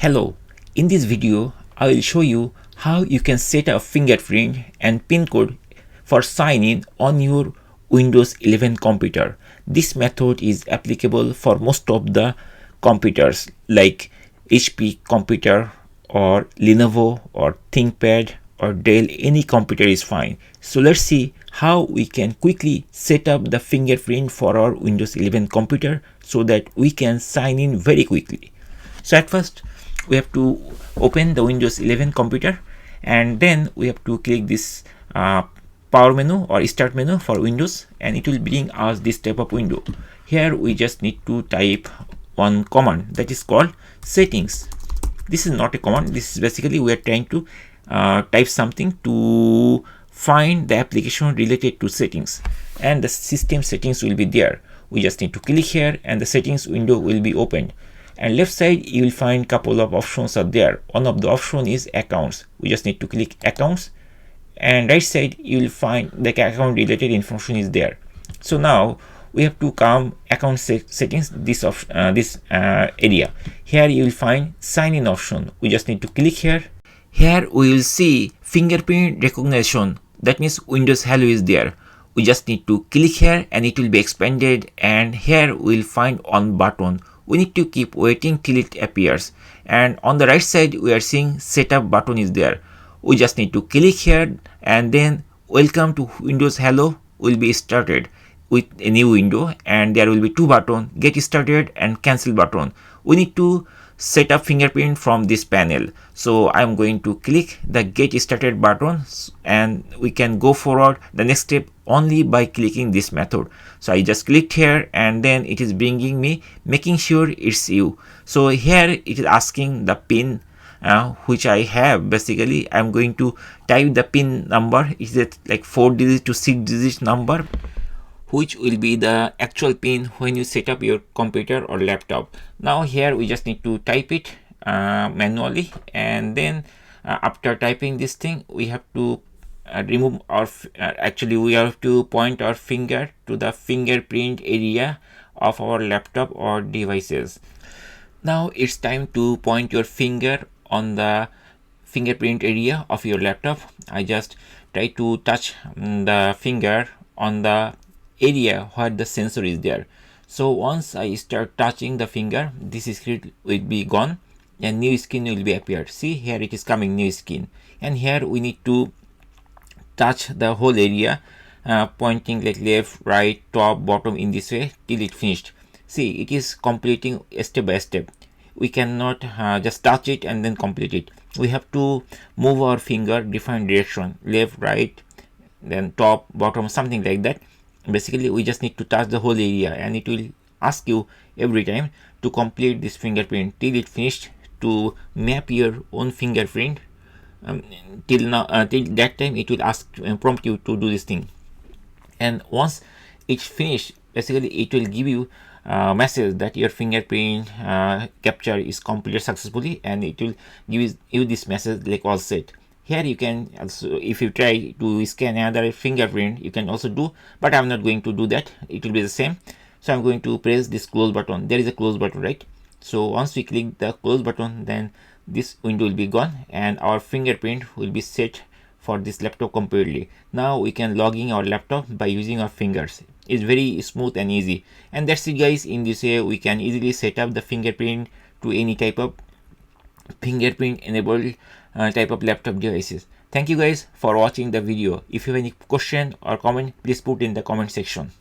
Hello, in this video I will show you how you can set a fingerprint and PIN code for sign-in on your Windows 11 computer. This method is applicable for most of the computers like HP computer or Lenovo or ThinkPad or Dell. Any computer is fine. So let's see how we can quickly set up the fingerprint for our Windows 11 computer so that we can sign in very quickly. So at first we have to open the Windows 11 computer, and then we have to click this power menu or start menu for Windows, and it will bring us this type of window. Here we just need to type one command that is called settings. This is not a command, this is basically we are trying to type something to find the application related to settings, and the system settings will be there. We just need to click here and the settings window will be opened. And left side you will find couple of options are there. One of the option is accounts. We just need to click accounts, and right side you will find the account related information is there. So now we have to come account settings, this area. Here you will find sign in option. We just need to click here. Here we will see fingerprint recognition. That means Windows Hello is there. We just need to click here and it will be expanded, and here we will find on button. We need to keep waiting till it appears, and on the right side we are seeing setup button is there. We just need to click here, and then welcome to Windows Hello will be started with a new window, and there will be two buttons, get started and cancel button. We need to set up fingerprint from this panel, so I'm going to click the get started button, and we can go forward the next step only by clicking this method. So I just clicked here, and then it is bringing me making sure it's you. So here it is asking the pin which I have. Basically I'm going to type the pin number. Is it like 4 digit to 6 digit number, which will be the actual pin when you set up your computer or laptop. Now here we just need to type it manually, and then after typing this thing we have to remove our actually we have to point our finger to the fingerprint area of our laptop or devices. Now it's time to point your finger on the fingerprint area of your laptop. I just try to touch the finger on the area where the sensor is there. So once I start touching the finger, this screen will be gone and new screen will be appeared. See, here it is coming, new screen, and here we need to touch the whole area, pointing like left, right, top, bottom in this way till it finished. See, it is completing step by step. We cannot just touch it and then complete it. We have to move our finger different direction, left, right, then top, bottom, something like that. Basically we just need to touch the whole area, and it will ask you every time to complete this fingerprint till it finished, to map your own fingerprint. Till that time it will ask prompt you to do this thing, and once it's finished, basically it will give you a message that your fingerprint capture is completed successfully, and it will give you this message like all set. Here you can also, if you try to scan another fingerprint, you can also do, but I'm not going to do that. It will be the same. So I'm going to press this close button. There is a close button, right? So once we click the close button, then this window will be gone and our fingerprint will be set for this laptop completely. Now we can log in our laptop by using our fingers. It's very smooth and easy. And that's it guys. In this way we can easily set up the fingerprint to any type of fingerprint enabled type of laptop devices. Thank you guys for watching the video. If you have any question or comment, please put in the comment section.